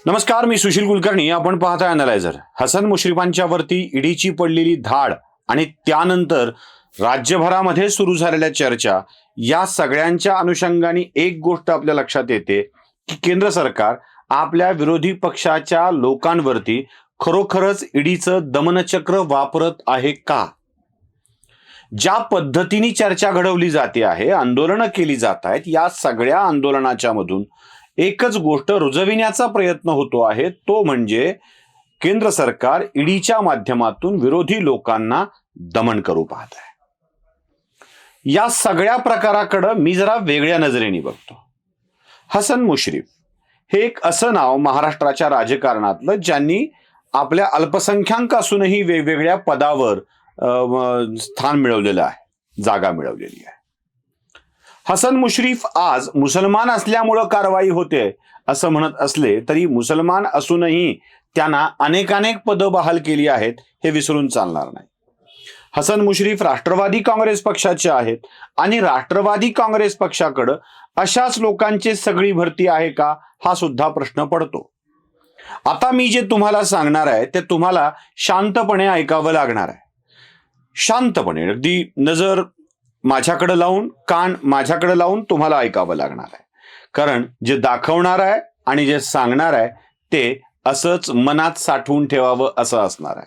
नमस्कार, मी सुशील कुलकर्णी. आपण पाहताय अॅनालायझर. हसन मुश्रीफांच्या वरती ईडीची पडलेली धाड आणि त्यानंतर राज्यभरामध्ये सुरू झालेल्या चर्चा, या सगळ्यांच्या अनुषंगाने एक गोष्ट आपल्या लक्षात येते की केंद्र सरकार आपल्या विरोधी पक्षाच्या लोकांवरती खरोखरच ईडीचं दमनचक्र वापरत आहे का? ज्या पद्धतीने चर्चा घडवली जाते आहे, आंदोलनं केली जात आहेत, या सगळ्या आंदोलनाच्या मधून एकच गोष्ट रुजविण्याचा प्रयत्न होतो आहे, तो म्हणजे केंद्र सरकार ईडीच्या माध्यमातून विरोधी लोकांना दमन करू पाहत आहे. या सगळ्या प्रकाराकडे मी जरा वेगळ्या नजरेने बघतो. हसन मुश्रीफ हे एक असं नाव महाराष्ट्राच्या राजकारणातलं ज्यांनी आपल्या अल्पसंख्याक असूनही वेगवेगळ्या पदावर स्थान मिळवलेलं आहे, जागा मिळवलेली आहे. हसन मुश्रीफ आज मुसलमान असल्यामुळे कारवाई होते असं म्हणत असले तरी मुसलमान असूनही त्यांना अनेक पदं बहाल केली आहेत, हे विसरून चालणार नाही. हसन मुश्रीफ राष्ट्रवादी काँग्रेस पक्षाचे आहेत आणि राष्ट्रवादी काँग्रेस पक्षाकडे अशाच लोकांची सगळी भरती आहे का, हा सुद्धा प्रश्न पडतो. आता मी जे तुम्हाला सांगणार आहे ते तुम्हाला शांतपणे ऐकावं लागणार आहे. शांतपणे, अगदी नजर माझ्याकडे लावून, कान माझ्याकडे लावून तुम्हाला ऐकावं लागणार आहे. कारण जे दाखवणार आहे आणि जे सांगणार आहे ते असंच मनात साठवून ठेवावं असं असणार आहे.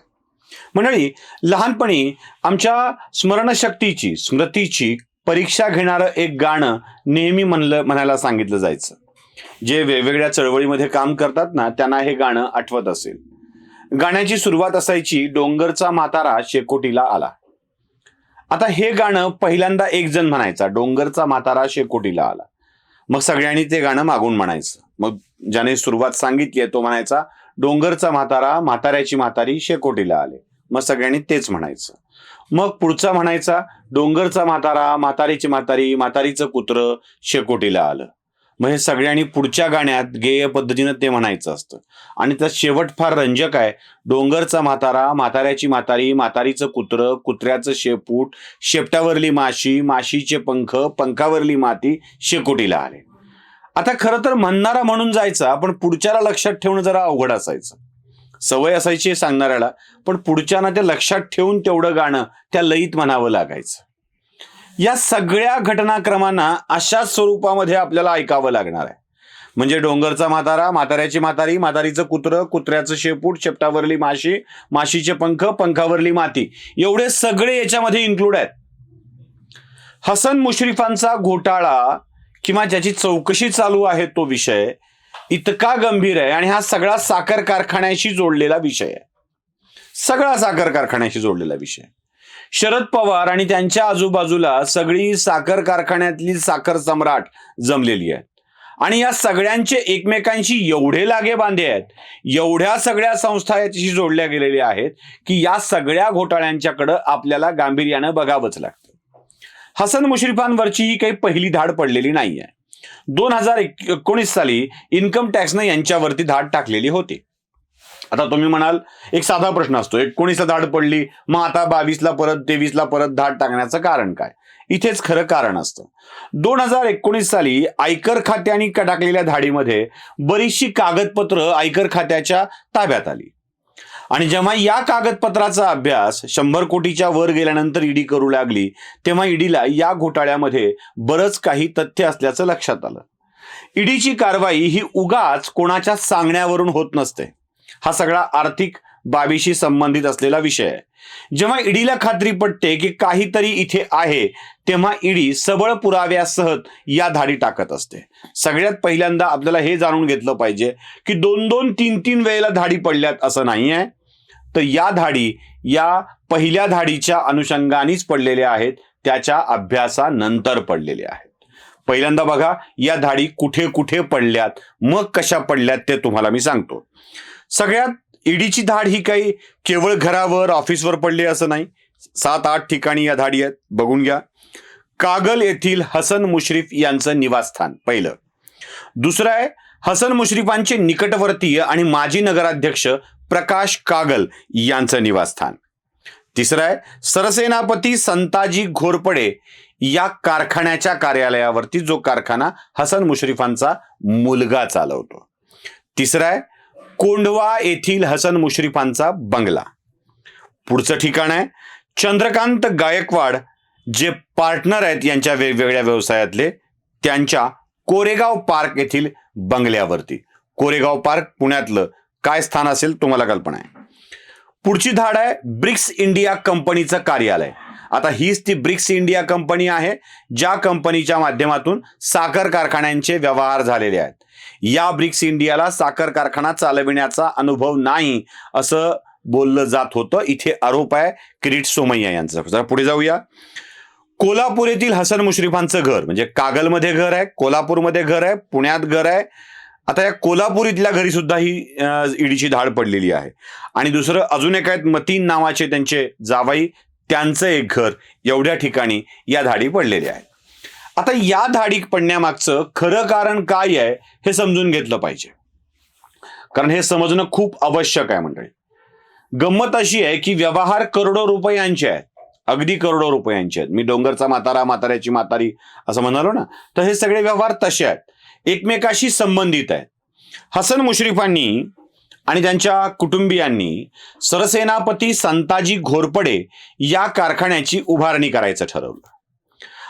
मंडळी, लहानपणी आमच्या स्मरणशक्तीची, स्मृतीची परीक्षा घेणारं एक गाणं नेहमी म्हणायला सांगितलं जायचं. जे वेगवेगळ्या चळवळीमध्ये काम करतात ना, त्यांना हे गाणं आठवत असेल. गाण्याची सुरुवात असायची, डोंगरचा म्हातारा शेकोटीला आला. आता हे गाणं पहिल्यांदा एक जण म्हणायचा, डोंगरचा म्हातारा शेकोटीला आला. मग सगळ्यांनी ते गाणं मागून म्हणायचं. मग ज्याने सुरुवात सांगितली तो म्हणायचा, डोंगरचा म्हातारा, म्हाताऱ्याची म्हातारी शेकोटीला आले. मग सगळ्यांनी तेच म्हणायचं. मग पुढचा म्हणायचा, डोंगरचा म्हातारा, म्हातारीची म्हातारी, म्हातारीचं कुत्र शेकोटीला आलं. मग हे सगळ्यांनी पुढच्या गाण्यात गेय पद्धतीनं ते म्हणायचं असतं. आणि त्यात शेवट फार रंजक आहे, डोंगरचा म्हातारा, म्हाताऱ्याची म्हातारी, म्हातारीचं कुत्र, कुत्र्याचं शेपूट, शेपटावरली माशी, माशीचे पंख, पंखावरली माती शेकोटीला आले. आता खरं तर म्हणणारा म्हणून जायचा, पण पुढच्याला लक्षात ठेवणं जरा अवघड असायचं. सवय असायची सांगणाऱ्याला, पण पुढच्याना ते लक्षात ठेवून तेवढं गाणं त्या लयीत म्हणावं लागायचं. या सगळ्या घटनाक्रमांना अशाच स्वरूपामध्ये आपल्याला ऐकावं लागणार आहे. म्हणजे डोंगरचा म्हातारा, म्हाताऱ्याची म्हातारी, म्हातारीचं कुत्र, कुत्र्याचं शेपूट, शेपटावरली माशी, माशीचे पंख, पंखावरली माती, एवढे सगळे याच्यामध्ये इन्क्लूड आहेत. हसन मुश्रीफांचा घोटाळा किंवा ज्याची चौकशी चालू आहे तो विषय इतका गंभीर आहे आणि हा सगळा साखर कारखान्याशी जोडलेला विषय आहे. सगळा साखर कारखान्याशी जोडलेला विषय. शरद पवार आणि त्यांच्या आजूबाजूला सगळी साखर कारखान्यातली साखर सम्राट जमलेली आहेत आणि या सगळ्यांचे एकमेकांशी एवढे लागे बांधे आहेत, एवढ्या सगळ्या संस्था याच्याशी जोडल्या गेलेल्या आहेत की या सगळ्या घोटाळ्यांच्याकडे आपल्याला गांभीर्यानं बघावंच लागतं. हसन मुश्रीफांवरची ही काही पहिली धाड पडलेली नाहीये. 2019 साली इन्कम टॅक्सनं यांच्यावरती धाड टाकलेली होती. आता तुम्ही म्हणाल, एक साधा प्रश्न असतो, 19ला धाड पडली, मग आता 22ला परत, 23ला परत धाड टाकण्याचं कारण काय? इथेच खरं कारण असतं. 2019 साली आयकर खात्याने टाकलेल्या धाडीमध्ये बरीचशी कागदपत्र आयकर खात्याच्या ताब्यात आली आणि जेव्हा या कागदपत्राचा अभ्यास 100 कोटीच्या वर गेल्यानंतर ईडी करू लागली, तेव्हा ईडीला या घोटाळ्यामध्ये बरंच काही तथ्य असल्याचं लक्षात आलं. ईडीची कारवाई ही उगाच कोणाच्या सांगण्यावरून होत नसते. हा सगळा आर्थिक बाबीशी संबंधित असलेला विषय आहे. जेव्हा ईडीला खात्री पटते की काहीतरी इथे आहे, तेव्हा ईडी सबळ पुराव्यासह या धाडी टाकत असते. सगळ्यात पहिल्यांदा आपल्याला हे जाणून घेतलं पाहिजे की 2-2, 3-3 वेळेला धाडी पडल्यात असं नाही आहे. तर या धाडी या पहिल्या धाडीच्या अनुषंगानेच पडलेल्या आहेत, त्याच्या अभ्यासानंतर पडलेल्या आहेत. पहिल्यांदा बघा या धाडी कुठे कुठे पडल्यात, मग कशा पडल्यात ते तुम्हाला मी सांगतो. सगळ्यात ईडीची धाड ही काही केवळ घरावर, ऑफिसवर पडली असं नाही. 7-8 ठिकाणी या धाडी आहेत, बघून घ्या. कागल येथील हसन मुश्रीफ यांचं निवासस्थान पहिलं. दुसरं आहे हसन मुश्रीफांचे निकटवर्तीय आणि माजी नगराध्यक्ष प्रकाश कागल यांचं निवासस्थान. तिसरं आहे सरसेनापती संताजी घोरपडे या कारखान्याच्या कार्यालयावरती, जो कारखाना हसन मुश्रीफांचा मुलगा चालवतो. तिसरं आहे कोंढवा येथील हसन मुश्रीफांचा बंगला. पुढचं ठिकाण आहे चंद्रकांत गायकवाड, जे पार्टनर आहेत यांच्या वेगवेगळ्या व्यवसायातले, त्यांच्या कोरेगाव पार्क येथील बंगल्यावरती. कोरेगाव पार्क पुण्यातलं काय स्थान असेल तुम्हाला कल्पना आहे. पुढची धाड आहे ब्रिक्स इंडिया कंपनीचं कार्यालय. आता हीच ती ब्रिक्स इंडिया कंपनी आहे ज्या कंपनीच्या माध्यमातून साखर कारखान्यांचे व्यवहार झालेले आहेत. या ब्रिक्स इंडियाला साखर कारखाना चालविण्याचा अनुभव नाही असं बोललं जात होतं. इथे आरोप आहे किरीट सोमय्या यांचा. जरा पुढे जाऊया. कोल्हापूर येथील हसन मुश्रीफांचं घर, म्हणजे कागलमध्ये घर आहे, कोल्हापूरमध्ये घर आहे, पुण्यात घर आहे. आता या कोल्हापूर इथल्या घरी सुद्धा ही ईडीची धाड पडलेली आहे. आणि दुसरं अजून एक आहेत मतीन नावाचे त्यांचे जावाई, त्यांचं एक घर. एवढ्या ठिकाणी या धाडी पडलेल्या आहेत. आता या धाडी पडण्यामागचं खरं कारण काय आहे हे समजून घेतलं पाहिजे, कारण हे समजणं खूप आवश्यक आहे मंडळी. गंमत अशी आहे की व्यवहार करोडो रुपयांचे आहेत, अगदी करोडो रुपयांचे आहेत. मी डोंगरचा म्हातारा, म्हाताऱ्याची म्हातारी असं म्हणालो ना, तर हे सगळे व्यवहार तसे आहेत, एकमेकाशी संबंधित आहेत. हसन मुश्रीफांनी आणि त्यांच्या कुटुंबियांनी सरसेनापती संताजी घोरपडे या कारखान्याची उभारणी करायचं ठरवलं.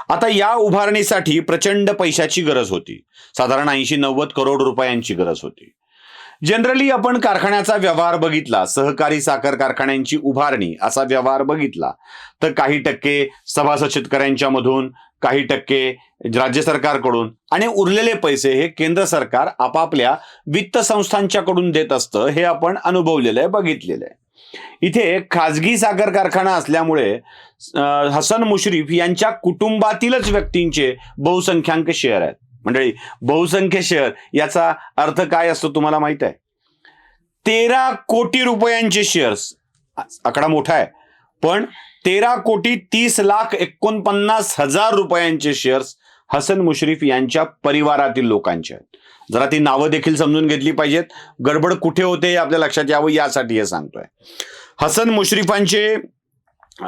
आता या उभारणीसाठी प्रचंड पैशाची गरज होती. साधारण 80-90 करोड रुपयांची गरज होती. जनरली आपण कारखान्याचा व्यवहार बघितला, सहकारी साखर कारखान्यांची उभारणी असा व्यवहार बघितला, तर काही टक्के सभासद शेतकऱ्यांच्या मधून, काही टक्के राज्य सरकारकडून आणि उरलेले पैसे हे केंद्र सरकार आपापल्या वित्त संस्थांच्याकडून देत असतं. हे आपण अनुभवलेलं आहे, बघितलेलं आहे. इथे खाजगी साखर कारखाना असल्यामुळे हसन मुश्रीफ यांच्या कुटुंबातीलच व्यक्तींचे बहुसंख्याक शेअर आहेत. मंडळी, बहुसंख्य शेअर याचा अर्थ काय असतो तुम्हाला माहित आहे? 13 कोटी रुपयांचे शेअर्स. आकडा मोठा आहे, पण 13,30,49,000 रुपयांचे शेअर्स हसन मुश्रीफ यांच्या परिवारातील लोकांचे आहेत. जरा ती नावं देखील समजून घेतली पाहिजेत. गडबड कुठे होते हे आपल्या लक्षात यावं यासाठी हे सांगतोय. हसन मुश्रीफांचे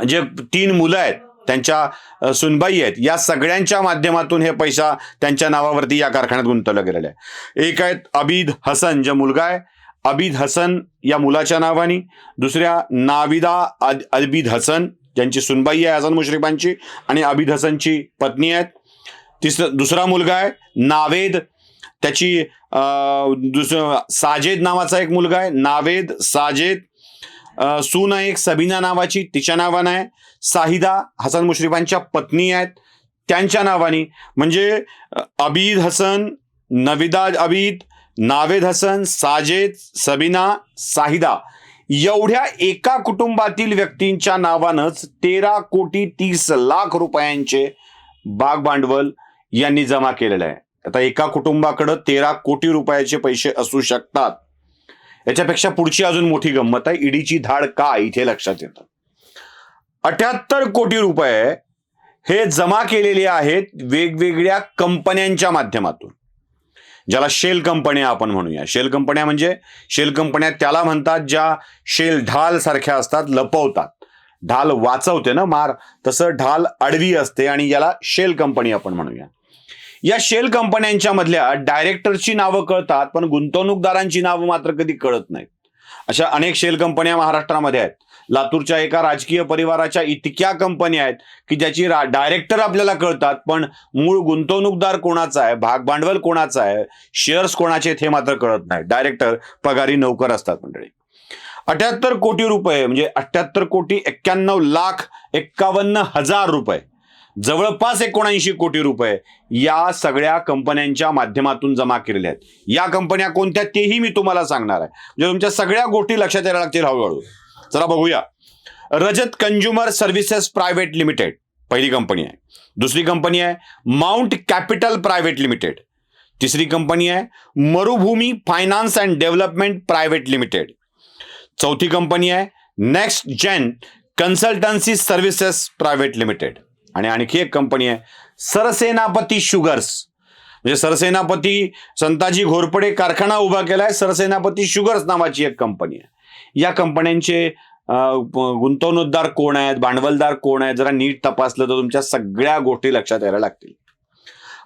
जे 3 मुलं आहेत, त्यांच्या सुनबाई आहेत, या सगळ्यांच्या माध्यमातून हे पैसा त्यांच्या नावावरती या कारखान्यात गुंतवला गेलेला आहे. एक आहेत अबीद हसन, जे मुलगा आहे अबीद हसन या मुलाच्या नावानी. दुसऱ्या नाविदा अबीद हसन, ज्यांची सुनबाई आहे हसन मुश्रीफांची आणि अबीद हसनची पत्नी आहेत. दुसरा मुलगा आहे नावेद, त्याची साजेद नावाचा एक मुलगा आहे, नावेद साजेद. सून आहे एक सबीना नावाची, तिच्या नावानं आहे. साहिदा हसन मुश्रीफांच्या पत्नी आहेत, त्यांच्या नावानी. म्हणजे अबीद हसन, नविदा अबीद, नावेद हसन, साजेद, सबीना, साहिदा एवढ्या एका कुटुंबातील व्यक्तींच्या नावानंच 13,30,00,000 रुपयांचे भाग भांडवल यांनी जमा केलेलं आहे. आता एका कुटुंबाकडे 13 कोटी रुपयाचे पैसे असू शकतात. याच्यापेक्षा पुढची अजून मोठी गंमत आहे. ईडीची धाड का इथे लक्षात येतं. 78 कोटी रुपये हे जमा केलेले आहेत वेगवेगळ्या कंपन्यांच्या माध्यमातून, ज्याला शेल कंपन्या आपण म्हणूया. शेल कंपन्या म्हणजे शेल कंपन्या त्याला म्हणतात ज्या शेल ढाल सारख्या असतात, लपवतात. ढाल वाचवते ना मार, तसं ढाल आडवी असते आणि याला शेल कंपनी आपण म्हणूया. या शेल कंपन्यांच्या मधल्या डायरेक्टरची नावं कळतात, पण गुंतवणूकदारांची नावं मात्र कधी कळत नाहीत. अशा अनेक शेल कंपन्या महाराष्ट्रामध्ये आहेत. लातूरच्या एका राजकीय परिवाराच्या इतक्या कंपन्या आहेत की ज्याची डायरेक्टर आपल्याला कळतात, पण मूळ गुंतवणूकदार कोणाचा आहे, भाग भांडवल कोणाचं आहे, शेअर्स कोणाचे आहेत हे मात्र कळत नाही. डायरेक्टर पगारी नोकर असतात मंडळी. 78 कोटी रुपये म्हणजे 78,91,51,000 रुपये, जवळपास 79 कोटी रुपये या सगळ्या कंपन्यांच्या माध्यमातून जमा केलेले आहेत. या कंपन्या कोणत्या तेही मी तुम्हाला सांगणार आहे, म्हणजे तुमच्या सगळ्या गोष्टी लक्षात यायला लागतील हळूहळू. चला बघूया. Rajat consumer services private limited पहिली कंपनी आहे. दुसरी कंपनी आहे माउंट कॅपिटल प्रायव्हेट लिमिटेड. तिसरी कंपनी आहे Marubhumi finance and development private limited. चौथी कंपनी आहे next gen consultancy services private limited. आणि आणखी एक कंपनी आहे सरसेनापती शुगर्स, म्हणजे सरसेनापती संताजी घोरपडे कारखाना उभा केलाय, सरसेनापती शुगर्स नावाची एक कंपनी आहे. या कंपन्यांचे गुंतवणूकदार कोण आहेत, भांडवलदार कोण आहेत, जरा नीट तपासलं तर तुमच्या सगळ्या गोष्टी लक्षात यायला लागतील.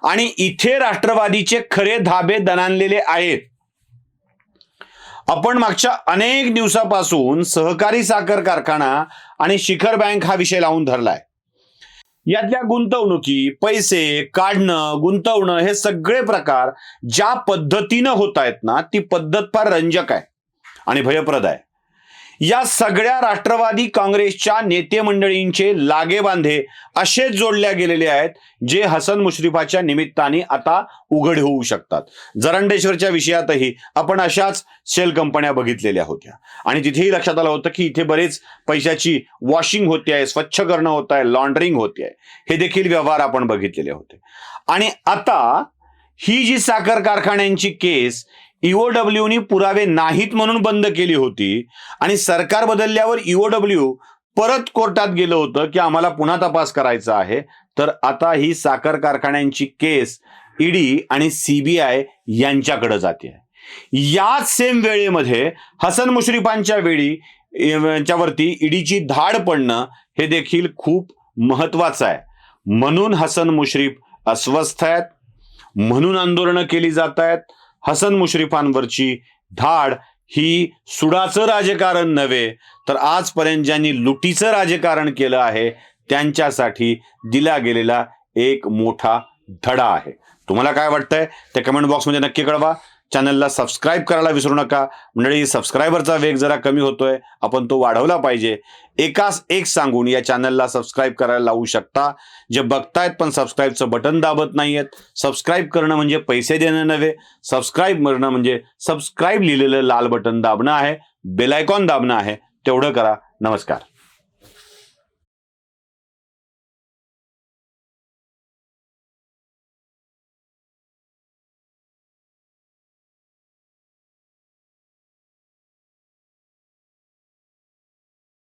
आणि इथे राष्ट्रवादीचे खरे धाबे दणाणलेले आहेत. आपण मागच्या अनेक दिवसापासून सहकारी साखर कारखाना आणि शिखर बँक हा विषय लावून धरलाय. यातल्या गुंतवणुकी, पैसे काढणं, गुंतवणं हे सगळे प्रकार ज्या पद्धतीनं होत आहेत ना, ती पद्धत फार रंजक आहे आणि भयप्रद आहे. या सगळ्या राष्ट्रवादी काँग्रेसच्या नेते मंडळींचे लागेबांधे असेच जोडल्या गेलेले आहेत, जे हसन मुश्रीफाच्या निमित्ताने आता उघड होऊ शकतात. जरंडेश्वरच्या विषयातही आपण अशाच शेल कंपन्या बघितलेल्या होत्या आणि तिथेही लक्षात आलं होतं की इथे बरेच पैशाची वॉशिंग होते आहे, स्वच्छ करणं होत आहे, लॉन्ड्रिंग होते आहे. हे देखील व्यवहार आपण बघितलेले होते. आणि आता ही जी साखर कारखान्यांची केस ईओडब्ल्यूनी पुरावे नाहीत म्हणून बंद केली होती आणि सरकार बदलल्यावर ईओडब्ल्यू परत कोर्टात गेलं होतं की आम्हाला पुन्हा तपास करायचा आहे. तर आता ही साखर कारखान्यांची केस ईडी आणि सीबीआय यांच्याकडे जाते. याच सेम वेळेमध्ये हसन मुश्रीफांच्या यांच्यावरती ईडीची धाड पडणं हे देखील खूप महत्वाचं आहे. म्हणून हसन मुश्रीफ अस्वस्थ आहेत, म्हणून आंदोलनं केली जात आहेत. हसन मुश्रीफांवरची धाड ही सुडाचं राजकारण नव्हे, तर आजपर्यंत ज्यांनी लुटीचं राजकारण केलं आहे त्यांच्यासाठी दिला गेलेला एक मोठा धडा आहे. तुम्हाला काय वाटतंय ते कमेंट बॉक्समध्ये नक्की कळवा. चॅनलला सबस्क्राईब करायला विसरू नका. मंडळी, सबस्क्रायबरचा वेग जरा कमी होतोय, आपण तो वाढवला पाहिजे. एकास एक सांगून या चॅनलला सबस्क्राईब करायला लावू शकता. जे बघतायत पण सबस्क्राईबचं बटन दाबत नाहीयेत. सबस्क्राईब करणं म्हणजे पैसे देणं नव्हे, सबस्क्राईब करणं म्हणजे सबस्क्राईब लिहिलेलं लाल बटन दाबणं आहे, बेल आयकॉन दाबणं आहे. तेवढं करा. नमस्कार.